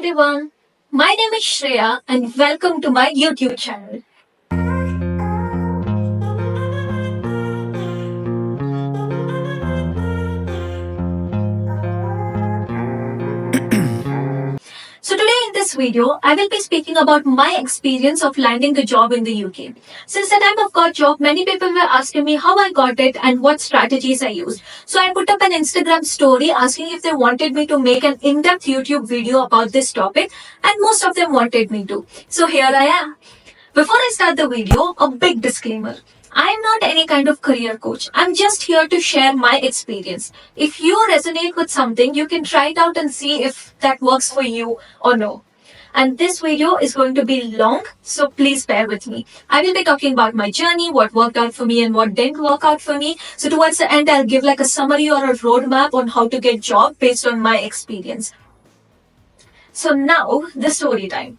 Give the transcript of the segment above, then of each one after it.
everyone. My name is Shreya and welcome to my YouTube channel. So today in this video, I will be speaking about my experience of landing a job in the UK. Since the time I've got job, many people were asking me how I got it and what strategies I used. So I put up an Instagram story asking if they wanted me to make an in-depth YouTube video about this topic, and most of them wanted me to. So here I am. Before I start the video, a big disclaimer. I am not any kind of career coach. I'm just here to share my experience. If you resonate with something, you can try it out and see if that works for you or no. And this video is going to be long, so please bear with me. I will be talking about my journey, what worked out for me and what didn't work out for me. So towards the end, I'll give like a summary or a roadmap on how to get job based on my experience. So now, the story time.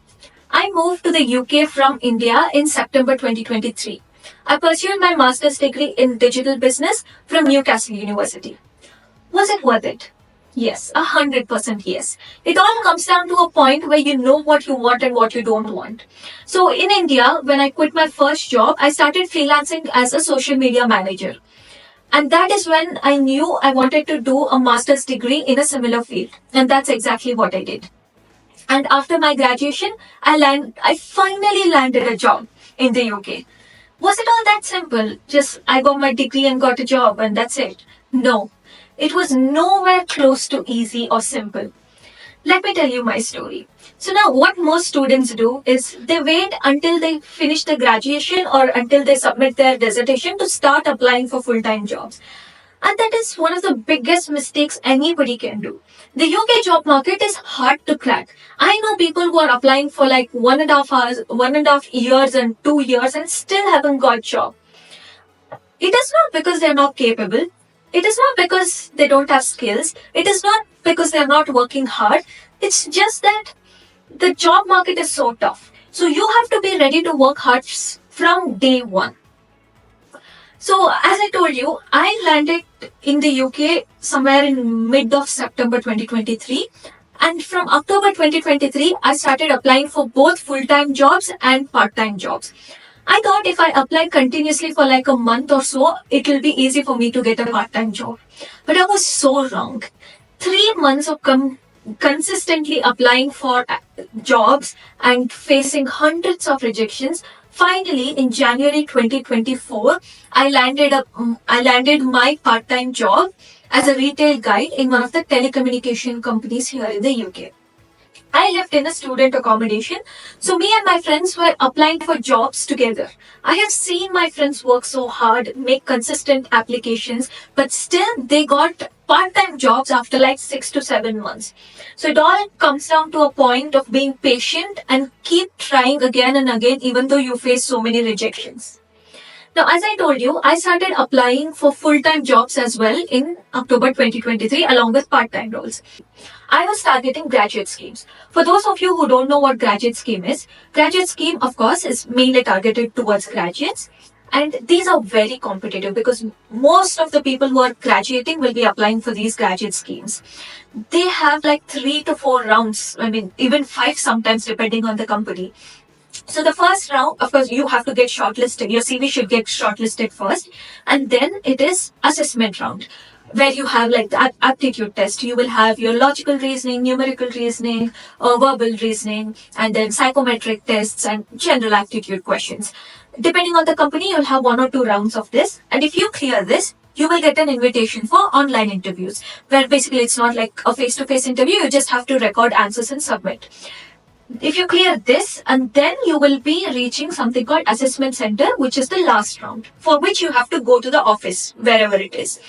I moved to the UK from India in September 2023. I pursued my master's degree in digital business from Newcastle University. Was it worth it? Yes, 100% yes. It all comes down to a point where you know what you want and what you don't want. So in India, when I quit my first job, I started freelancing as a social media manager. And that is when I knew I wanted to do a master's degree in a similar field. And that's exactly what I did. And after my graduation, I finally landed a job in the UK. Was it all that simple? Just I got my degree and got a job and that's it? No. It was nowhere close to easy or simple. Let me tell you my story. So now what most students do is they wait until they finish the graduation or until they submit their dissertation to start applying for full-time jobs. And that is one of the biggest mistakes anybody can do. The UK job market is hard to crack. I know people who are applying for like 1.5 years and 2 years and still haven't got job. It is not because they're not capable. It is not because they don't have skills. It is not because they're not working hard. It's just that the job market is so tough. So you have to be ready to work hard from day one. So as I told you, I landed in the UK somewhere in mid of September 2023. And from October 2023, I started applying for both full-time jobs and part-time jobs. I thought if I apply continuously for like a month or so, it will be easy for me to get a part-time job. But I was so wrong. 3 months of consistently applying for jobs and facing hundreds of rejections. Finally, in January 2024, I landed my part-time job as a retail guide in one of the telecommunication companies here in the UK. I lived in a student accommodation, so me and my friends were applying for jobs together. I have seen my friends work so hard, make consistent applications, but still they got part-time jobs after like 6 to 7 months. So it all comes down to a point of being patient and keep trying again and again, even though you face so many rejections. Now, as I told you, I started applying for full-time jobs as well in October 2023 along with part-time roles. I was targeting graduate schemes. For those of you who don't know what graduate scheme, of course, is mainly targeted towards graduates. And these are very competitive because most of the people who are graduating will be applying for these graduate schemes. They have like 3 to 4 rounds. I mean, even 5 sometimes depending on the company. So the first round, of course, you have to get shortlisted. Your CV should get shortlisted first. And then it is assessment round, where you have like the aptitude test. You will have your logical reasoning, numerical reasoning, verbal reasoning, and then psychometric tests and general aptitude questions. Depending on the company, you'll have 1 or 2 rounds of this. And if you clear this, you will get an invitation for online interviews, where basically it's not like a face-to-face interview. You just have to record answers and submit. If you clear this, and then you will be reaching something called assessment center, which is the last round, for which you have to go to the office, wherever it is.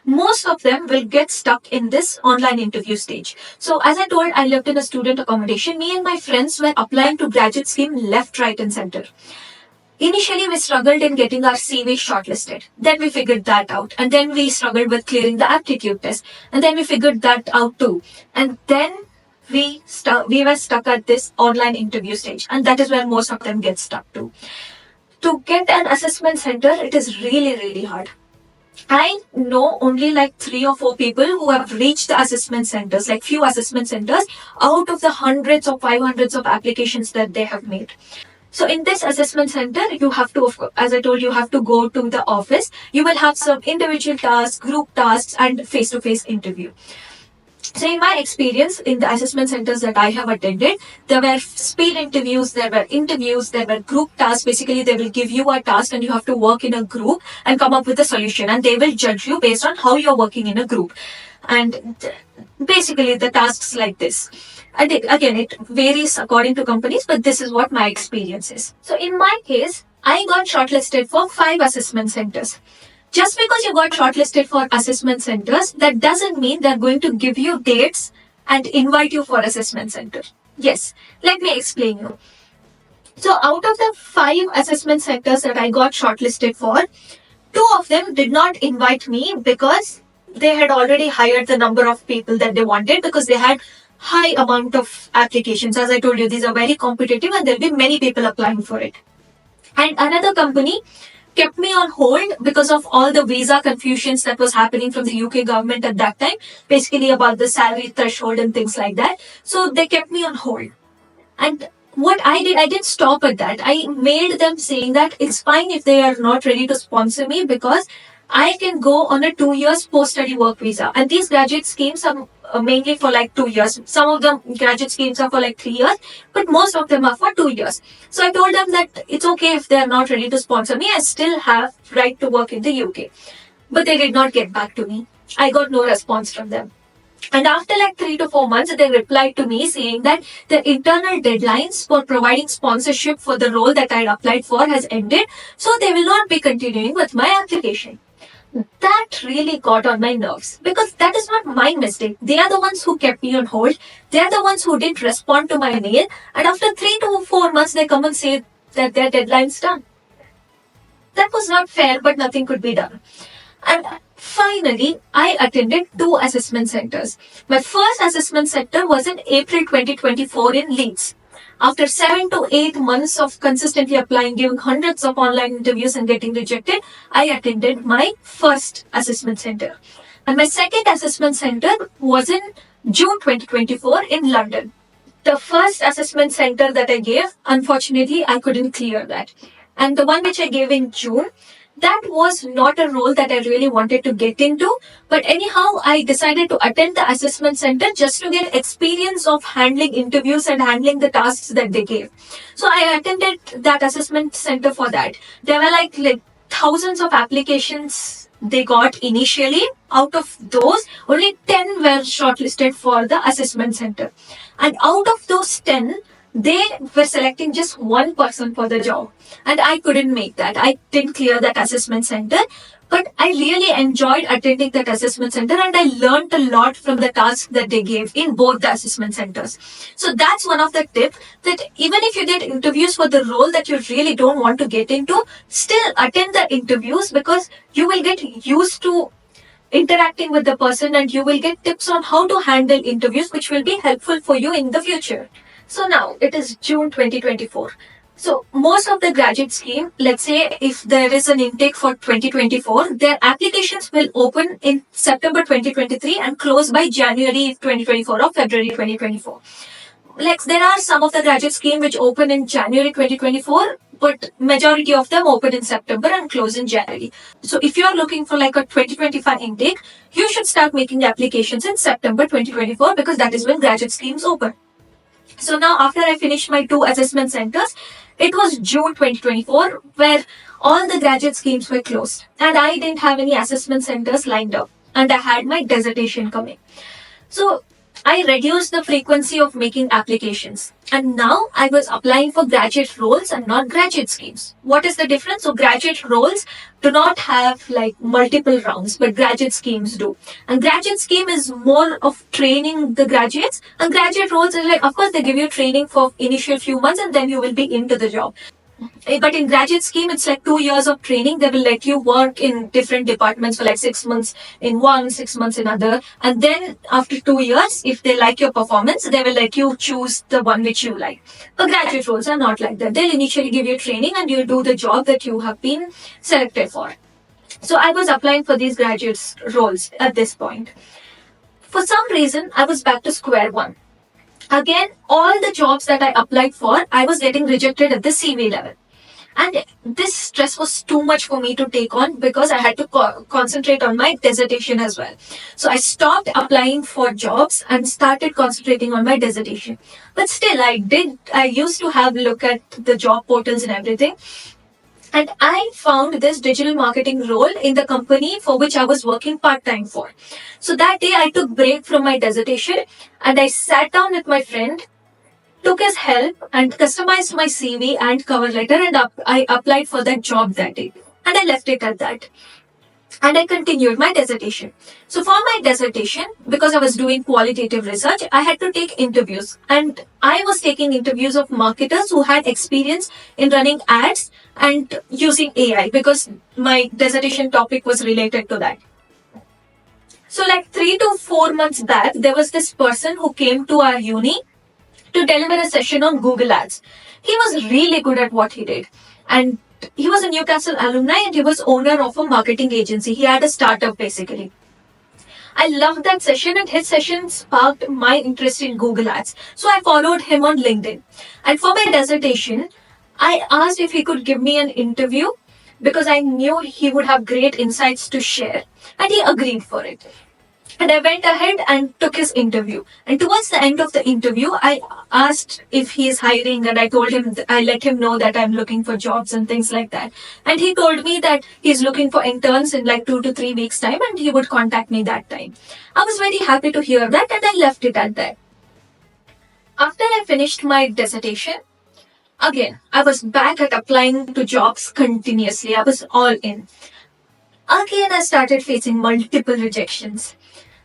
Most of them will get stuck in this online interview stage. So as I told, I lived in a student accommodation. Me and my friends were applying to graduate scheme left, right, and center. Initially, we struggled in getting our CV shortlisted. Then we figured that out. And then we struggled with clearing the aptitude test. And then we figured that out too. And then we were stuck at this online interview stage, and that is where most of them get stuck to. To get an assessment center, it is really, really hard. I know only like 3 or 4 people who have reached the assessment centers, like few assessment centers out of the hundreds or 500s of applications that they have made. So in this assessment center, you have to, as I told you, have to go to the office. You will have some individual tasks, group tasks, and face-to-face interview. So in my experience in the assessment centers that I have attended, there were speed interviews, there were group tasks. Basically, they will give you a task and you have to work in a group and come up with a solution, and they will judge you based on how you're working in a group. And basically the tasks like this. And again, it varies according to companies, but this is what my experience is. So in my case, I got shortlisted for 5 assessment centers. Just because you got shortlisted for assessment centers, that doesn't mean they're going to give you dates and invite you for assessment center. Yes, let me explain you. So out of the 5 assessment centers that I got shortlisted for, 2 of them did not invite me because they had already hired the number of people that they wanted, because they had high amount of applications. As I told you, these are very competitive and there'll be many people applying for it. And another company kept me on hold because of all the visa confusions that was happening from the UK government at that time, basically about the salary threshold and things like that. So they kept me on hold. And what I didn't stop at that. I mailed them saying that it's fine if they are not ready to sponsor me, because I can go on a 2 years post-study work visa. And these graduate schemes are mainly for like 2 years. Some of the graduate schemes are for like 3 years, but most of them are for 2 years. So I told them that it's okay if they are not ready to sponsor me. I still have right to work in the UK. But they did not get back to me. I got no response from them. And after like 3 to 4 months, they replied to me saying that the internal deadlines for providing sponsorship for the role that I had applied for has ended, so they will not be continuing with my application. That really got on my nerves, because that is not my mistake. They are the ones who kept me on hold. They are the ones who didn't respond to my mail. And after 3 to 4 months, they come and say that their deadline's done. That was not fair, but nothing could be done. And finally, I attended 2 assessment centers. My first assessment center was in April 2024 in Leeds. After 7 to 8 months of consistently applying, giving hundreds of online interviews and getting rejected, I attended my first assessment center. And my second assessment center was in June 2024 in London. The first assessment center that I gave, unfortunately, I couldn't clear that. And the one which I gave in June, that was not a role that I really wanted to get into. But anyhow, I decided to attend the assessment center just to get experience of handling interviews and handling the tasks that they gave. So I attended that assessment center for that. There were like thousands of applications they got initially. Out of those, only 10 were shortlisted for the assessment center. And out of those 10, they were selecting just one person for the job. And I couldn't make that. I didn't clear that assessment center. But I really enjoyed attending that assessment center, and I learned a lot from the tasks that they gave in both the assessment centers. So that's one of the tips, that even if you get interviews for the role that you really don't want to get into, still attend the interviews, because you will get used to interacting with the person and you will get tips on how to handle interviews, which will be helpful for you in the future. So now it is June 2024. So most of the graduate scheme, let's say if there is an intake for 2024, their applications will open in September 2023 and close by January 2024 or February 2024. Like there are some of the graduate scheme which open in January 2024, but majority of them open in September and close in January. So if you are looking for like a 2025 intake, you should start making applications in September 2024, because that is when graduate schemes open. So now after I finished my 2 assessment centers, it was June 2024 where all the graduate schemes were closed and I didn't have any assessment centers lined up, and I had my dissertation coming. So I reduced the frequency of making applications, and now I was applying for graduate roles and not graduate schemes. What is the difference? So graduate roles do not have like multiple rounds, but graduate schemes do. And graduate scheme is more of training the graduates, and graduate roles is like, of course, they give you training for initial few months and then you will be into the job. But in graduate scheme, it's like 2 years of training. They will let you work in different departments for like 6 months in one, 6 months in other. And then after 2 years, if they like your performance, they will let you choose the one which you like. But graduate roles are not like that. They'll initially give you training and you do the job that you have been selected for. So I was applying for these graduate roles at this point. For some reason, I was back to square one. Again, all the jobs that I applied for, I was getting rejected at the CV level. And this stress was too much for me to take on because I had to concentrate on my dissertation as well. So I stopped applying for jobs and started concentrating on my dissertation. But still, I used to have a look at the job portals and everything. And I found this digital marketing role in the company for which I was working part-time for. So that day I took break from my dissertation and I sat down with my friend, took his help and customized my CV and cover letter, and I applied for that job that day. And I left it at that. And I continued my dissertation. So for my dissertation, because I was doing qualitative research, I had to take interviews. And I was taking interviews of marketers who had experience in running ads and using AI because my dissertation topic was related to that. So like 3 to 4 months back, there was this person who came to our uni to deliver a session on Google Ads. He was really good at what he did. And he was a Newcastle alumni and he was owner of a marketing agency. He had a startup basically. I loved that session and his session sparked my interest in Google Ads. So I followed him on LinkedIn. And for my dissertation, I asked if he could give me an interview because I knew he would have great insights to share. And he agreed for it. And I went ahead and took his interview. And towards the end of the interview, I asked if he is hiring and I let him know that I'm looking for jobs and things like that. And he told me that he's looking for interns in like 2 to 3 weeks time and he would contact me that time. I was very happy to hear that and I left it at that. After I finished my dissertation, again, I was back at applying to jobs continuously. I was all in. Again, I started facing multiple rejections.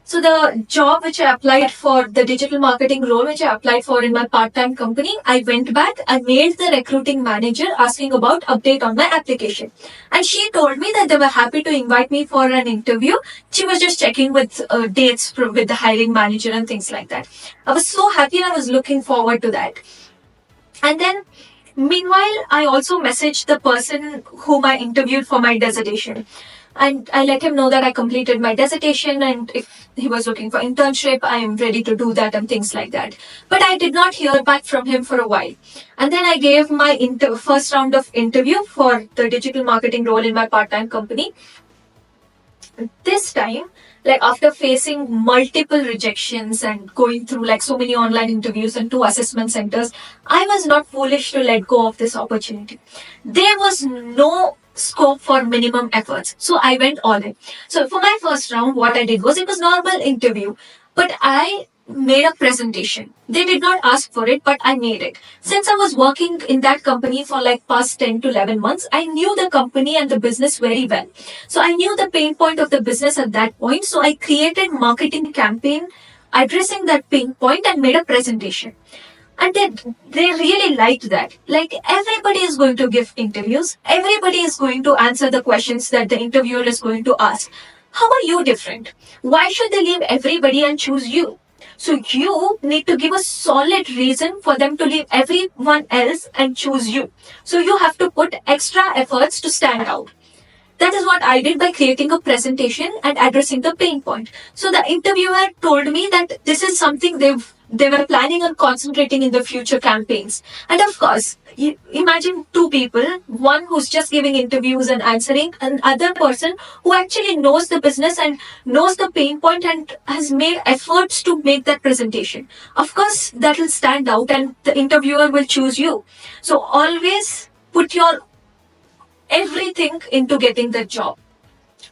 So the job which I applied for, the digital marketing role which I applied for in my part-time company, I went back, I mailed the recruiting manager asking about update on my application. And she told me that they were happy to invite me for an interview. She was just checking with dates with the hiring manager and things like that. I was so happy and I was looking forward to that. And then meanwhile, I also messaged the person whom I interviewed for my dissertation. And I let him know that I completed my dissertation and if he was looking for internship, I am ready to do that and things like that. But I did not hear back from him for a while. And then I gave my first round of interview for the digital marketing role in my part-time company. This time, like after facing multiple rejections and going through like so many online interviews and 2 assessment centers, I was not foolish to let go of this opportunity. There was no scope for minimum efforts. So I went all in. So for my first round, what I did was it was normal interview, but I made a presentation. They did not ask for it, but I made it. Since I was working in that company for like past 10 to 11 months, I knew the company and the business very well. So I knew the pain point of the business at that point. So I created marketing campaign addressing that pain point and made a presentation. And they really liked that. Like everybody is going to give interviews. Everybody is going to answer the questions that the interviewer is going to ask. How are you different? Why should they leave everybody and choose you? So you need to give a solid reason for them to leave everyone else and choose you. So you have to put extra efforts to stand out. That is what I did by creating a presentation and addressing the pain point. So the interviewer told me that this is something they were planning on concentrating in the future campaigns. And of course, you imagine 2 people, one who's just giving interviews and answering, and other person who actually knows the business and knows the pain point and has made efforts to make that presentation. Of course, that will stand out and the interviewer will choose you. So always put your everything into getting the job.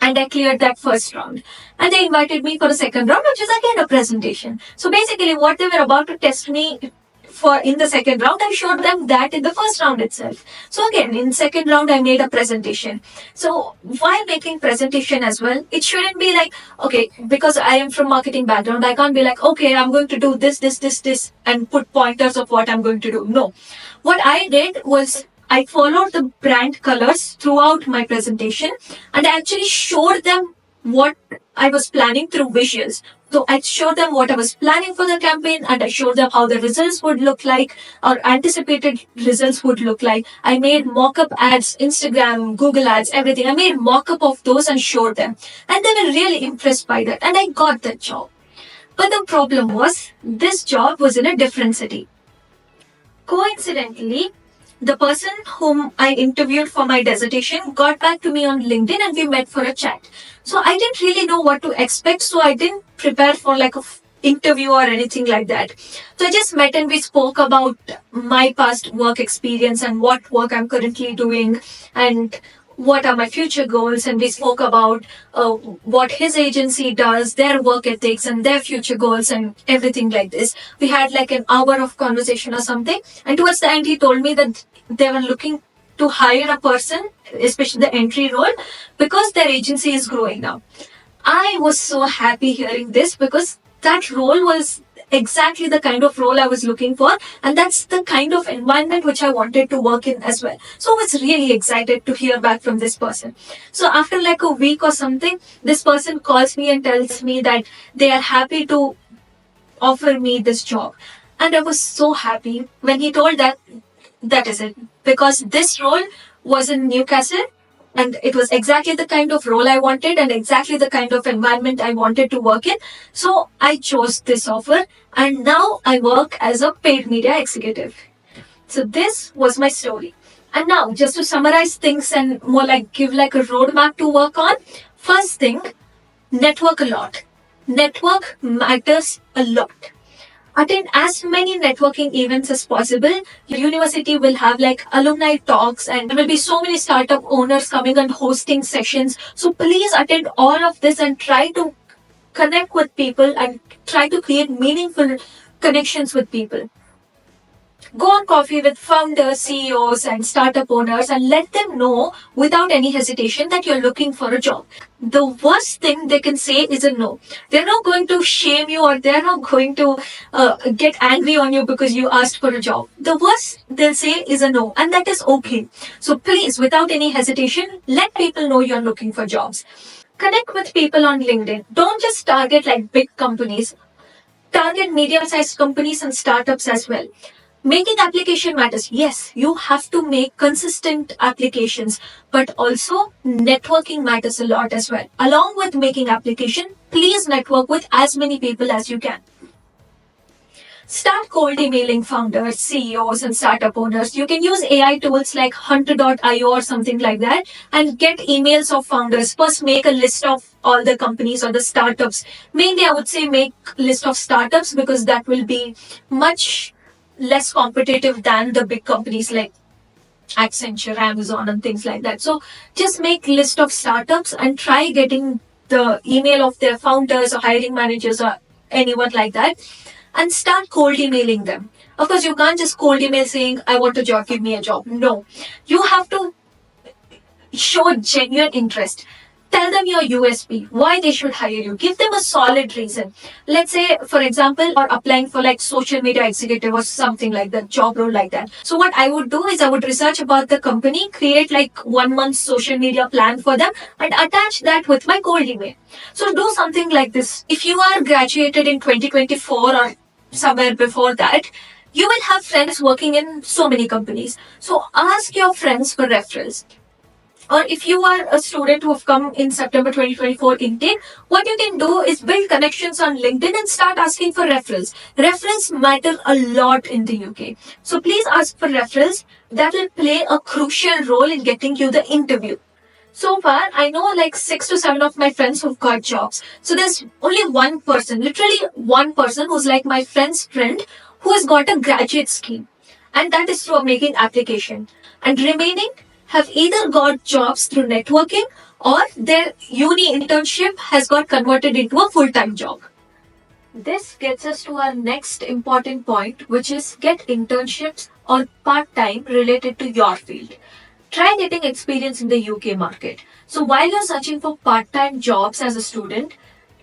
And I cleared that first round. And they invited me for a second round, which is again a presentation. So basically what they were about to test me for in the second round, I showed them that in the first round itself. So again, in second round, I made a presentation. So while making presentation as well, it shouldn't be like, okay, because I am from marketing background, I can't be like, okay, I'm going to do this, and put pointers of what I'm going to do. No. What I did was I followed the brand colors throughout my presentation and I actually showed them what I was planning through visuals. So I showed them what I was planning for the campaign, and I showed them how the results would look like, or anticipated results would look like. I made mock-up ads, Instagram, Google ads, everything. I made mock-up of those and showed them. And they were really impressed by that. And I got that job. But the problem was, this job was in a different city. Coincidentally, the person whom I interviewed for my dissertation got back to me on LinkedIn and we met for a chat. So I didn't really know what to expect, so I didn't prepare for like a interview or anything like that. So I just met and we spoke about my past work experience and what work I'm currently doing and what are my future goals, and we spoke about what his agency does, their work ethics and their future goals and everything like this. We had like an hour of conversation or something, and towards the end he told me that they were looking to hire a person, especially the entry role, because their agency is growing now. I was so happy hearing this because that role was exactly the kind of role I was looking for, and that's the kind of environment which I wanted to work in as well. So I was really excited to hear back from this person. So after like a week or something, this person calls me and tells me that they are happy to offer me this job. And I was so happy when he told that is it. Because this role was in Newcastle, and it was exactly the kind of role I wanted and exactly the kind of environment I wanted to work in. So I chose this offer, and now I work as a paid media executive. So this was my story. And now, just to summarize things and more like give like a roadmap to work on, first thing, network a lot. Network matters a lot. Attend as many networking events as possible. Your university will have like alumni talks, and there will be so many startup owners coming and hosting sessions. So please attend all of this and try to connect with people and try to create meaningful connections with people. Go on coffee with founders, CEOs, and startup owners and let them know without any hesitation that you're looking for a job. The worst thing they can say is a no. They're not going to shame you, or they're not going to get angry on you because you asked for a job. The worst they'll say is a no, and that is okay. So please, without any hesitation, let people know you're looking for jobs. Connect with people on LinkedIn. Don't just target like big companies. Target medium-sized companies and startups as well. Making application matters. Yes, you have to make consistent applications, but also networking matters a lot as well. Along with making application, please network with as many people as you can. Start cold emailing founders, CEOs, and startup owners. You can use AI tools like Hunter.io or something like that and get emails of founders. First, make a list of all the companies or the startups. Mainly, I would say make list of startups because that will be much less competitive than the big companies like Accenture, Amazon, and things like that. So just make list of startups and try getting the email of their founders or hiring managers or anyone like that, and start cold emailing them. Of course, you can't just cold email saying, I want a job, give me a job. No. You have to show genuine interest. Tell them your USP, why they should hire you. Give them a solid reason. Let's say, for example, you're applying for like social media executive or something like that, job role like that. So what I would do is I would research about the company, create like 1 month social media plan for them, and attach that with my cold email. So do something like this. If you are graduated in 2024 or somewhere before that, you will have friends working in so many companies. So ask your friends for referrals. Or if you are a student who have come in September 2024 intake, what you can do is build connections on LinkedIn and start asking for referrals. Referrals matter a lot in the UK. So please ask for referrals. That will play a crucial role in getting you the interview. So far, I know like 6 to 7 of my friends who've got jobs. So there's only one person, literally one person who's like my friend's friend who has got a graduate scheme. And that is through making application. And remaining have either got jobs through networking or their uni internship has got converted into a full-time job. This gets us to our next important point, which is get internships or part-time related to your field. Try getting experience in the UK market. So while you're searching for part-time jobs as a student,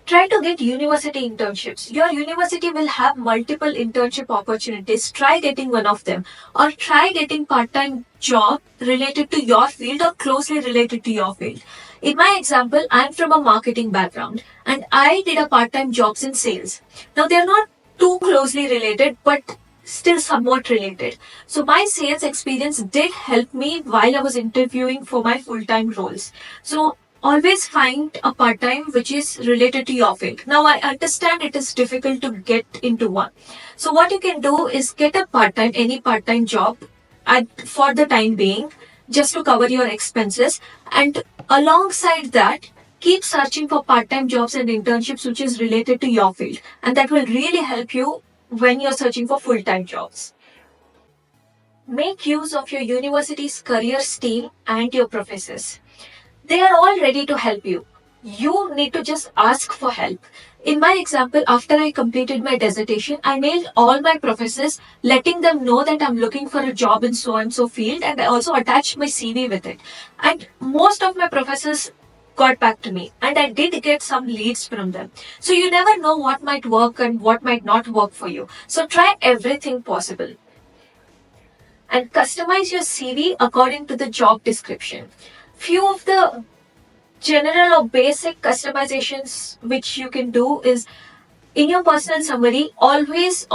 try to get university internships. Your university will have multiple internship opportunities. Try getting one of them, or try getting part-time job related to your field or closely related to your field. In my example, I'm from a marketing background and I did a part-time jobs in sales. Now they're not too closely related, but still somewhat related. So my sales experience did help me while I was interviewing for my full-time roles. So always find a part-time which is related to your field. Now I understand it is difficult to get into one. So what you can do is get a part-time, any part-time job for the time being, just to cover your expenses. And alongside that, keep searching for part-time jobs and internships which is related to your field. And that will really help you when you're searching for full-time jobs. Make use of your university's career team and your professors. They are all ready to help you. You need to just ask for help. In my example, after I completed my dissertation, I mailed all my professors letting them know that I'm looking for a job in so and so field, and I also attached my CV with it. And most of my professors got back to me, and I did get some leads from them. So you never know what might work and what might not work for you. So try everything possible and customize your CV according to the job description. Few of the general or basic customizations which you can do is in your personal summary, always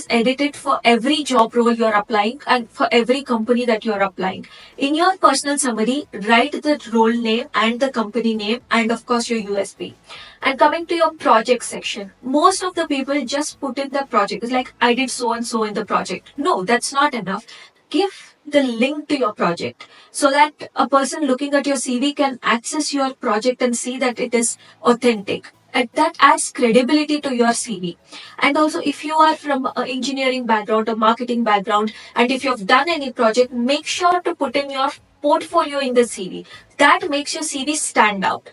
edit it for every job role you're applying and for every company that you're applying. In your personal summary, write the role name and the company name and of course your USP. And coming to your project section, most of the people just put in the project. It's like, I did so and so in the project. No, that's not enough. Give the link to your project so that a person looking at your CV can access your project and see that it is authentic. And that adds credibility to your CV. And also, if you are from an engineering background or marketing background, and if you've done any project, make sure to put in your portfolio in the CV. That makes your CV stand out.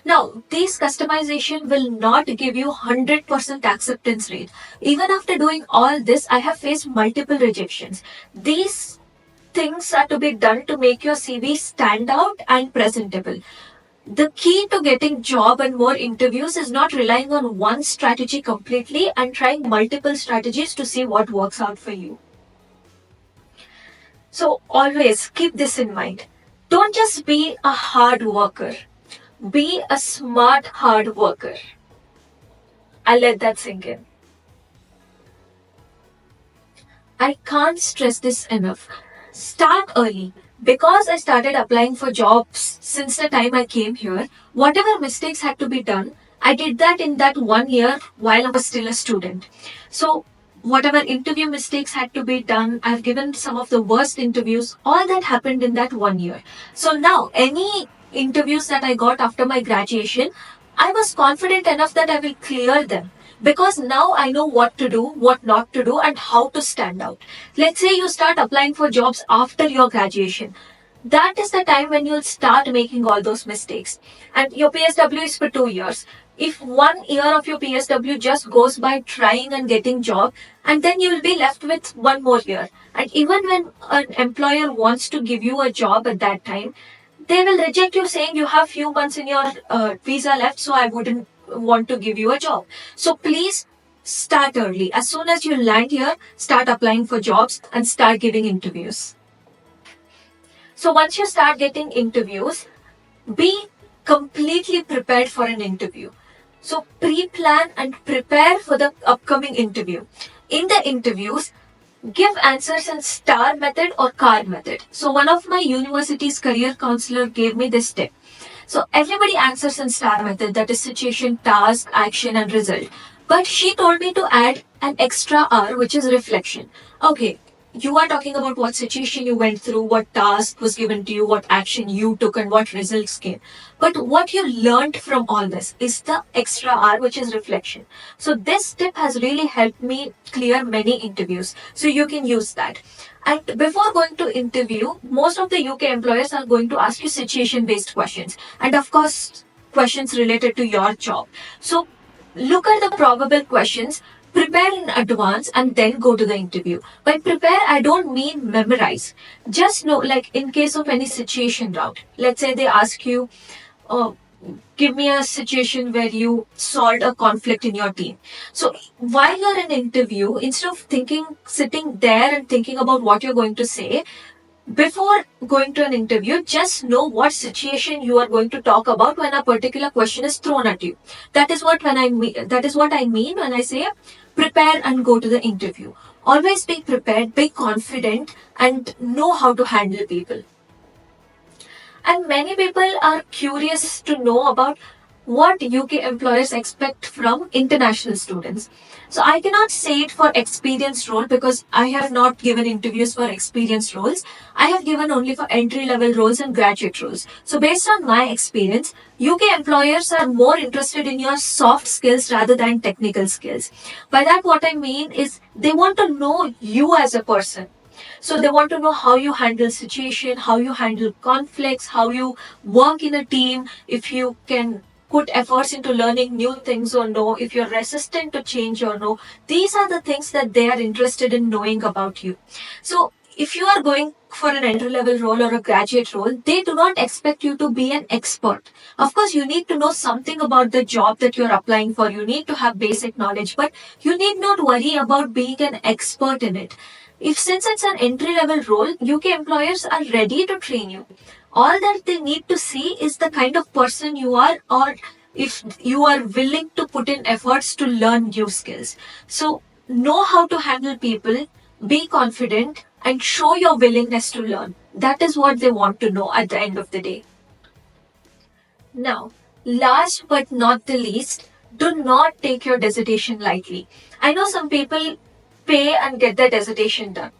Now, this customization will not give you 100% acceptance rate. Even after doing all this, I have faced multiple rejections. These things are to be done to make your CV stand out and presentable. The key to getting job and more interviews is not relying on one strategy completely and trying multiple strategies to see what works out for you. So always keep this in mind. Don't just be a hard worker. Be a smart hard worker. I'll let that sink in. I can't stress this enough. Start early. Because I started applying for jobs since the time I came here, whatever mistakes had to be done, I did that in that 1 year while I was still a student. So, whatever interview mistakes had to be done, I've given some of the worst interviews, all that happened in that 1 year. So, now any interviews that I got after my graduation, I was confident enough that I will clear them because now I know what to do, what not to do, and how to stand out. Let's say you start applying for jobs after your graduation. That is the time when you'll start making all those mistakes. And your PSW is for 2 years. If 1 year of your PSW just goes by trying and getting job, and then you will be left with 1 more year. And even when an employer wants to give you a job at that time, they will reject you saying you have few months in your visa left, so I wouldn't want to give you a job. So please start early. As soon as you land here, start applying for jobs and start giving interviews. So once you start getting interviews, be completely prepared for an interview. So pre-plan and prepare for the upcoming interview. In the interviews, give answers in STAR method or CAR method. So one of my university's career counselor gave me this tip. So everybody answers in STAR method, that is situation, task, action, and result. But she told me to add an extra R, which is reflection. Okay, you are talking about what situation you went through, what task was given to you, what action you took, and what results came. But what you learned from all this is the extra R, which is reflection. So this tip has really helped me clear many interviews. So you can use that. And before going to interview, most of the UK employers are going to ask you situation based questions. And of course, questions related to your job. So look at the probable questions, prepare in advance, and then go to the interview. By prepare, I don't mean memorize. Just know, like in case of any situation route, let's say they ask you, uh, give me a situation where you solved a conflict in your team. So while you're in interview, instead of sitting there and thinking about what you're going to say, before going to an interview, just know what situation you are going to talk about when a particular question is thrown at you. That is what I mean when I say prepare and go to the interview. Always be prepared, be confident, and know how to handle people. And many people are curious to know about what UK employers expect from international students. So I cannot say it for experienced role because I have not given interviews for experienced roles. I have given only for entry level roles and graduate roles. So based on my experience, UK employers are more interested in your soft skills rather than technical skills. By that what I mean is they want to know you as a person. So they want to know how you handle situation, how you handle conflicts, how you work in a team, if you can put efforts into learning new things or no, if you're resistant to change or no. These are the things that they are interested in knowing about you. So if you are going for an entry level role or a graduate role, they do not expect you to be an expert. Of course, you need to know something about the job that you're applying for. You need to have basic knowledge, but you need not worry about being an expert in it. If since it's an entry level role, UK employers are ready to train you. All that they need to see is the kind of person you are, or if you are willing to put in efforts to learn new skills. So know how to handle people, be confident, and show your willingness to learn. That is what they want to know at the end of the day. Now, last but not the least, do not take your dissertation lightly. I know some people pay and get their dissertation done.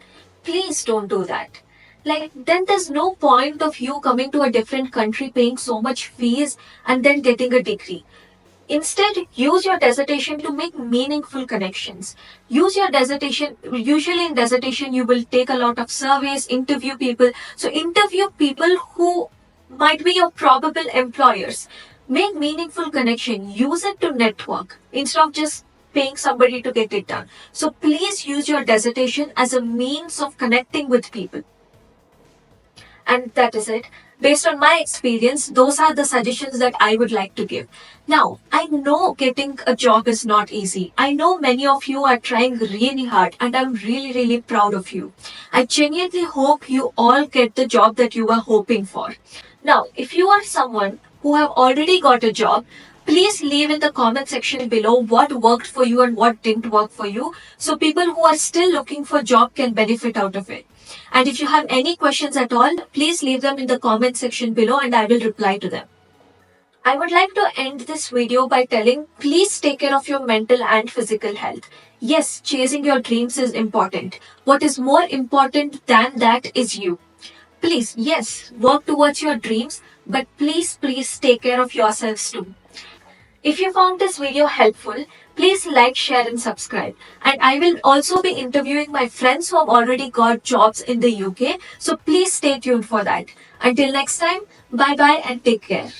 Please don't do that. Like, then there's no point of you coming to a different country, paying so much fees, and then getting a degree. Instead, use your dissertation to make meaningful connections. Use your dissertation. Usually, in dissertation, you will take a lot of surveys, interview people. So, interview people who might be your probable employers. Make meaningful connection. Use it to network instead of just paying somebody to get it done. So, please use your dissertation as a means of connecting with people. And that is it. Based on my experience, those are the suggestions that I would like to give. Now, I know getting a job is not easy. I know many of you are trying really hard, and I'm really, really proud of you. I genuinely hope you all get the job that you were hoping for. Now, if you are someone who have already got a job, please leave in the comment section below what worked for you and what didn't work for you, so people who are still looking for job can benefit out of it. And if you have any questions at all, please leave them in the comment section below and I will reply to them. I would like to end this video by telling, please take care of your mental and physical health. Yes, chasing your dreams is important. What is more important than that is you. Please, yes, work towards your dreams, but please take care of yourselves too. If you found this video helpful, please like, share and subscribe. And I will also be interviewing my friends who have already got jobs in the UK. So please stay tuned for that. Until next time, bye bye and take care.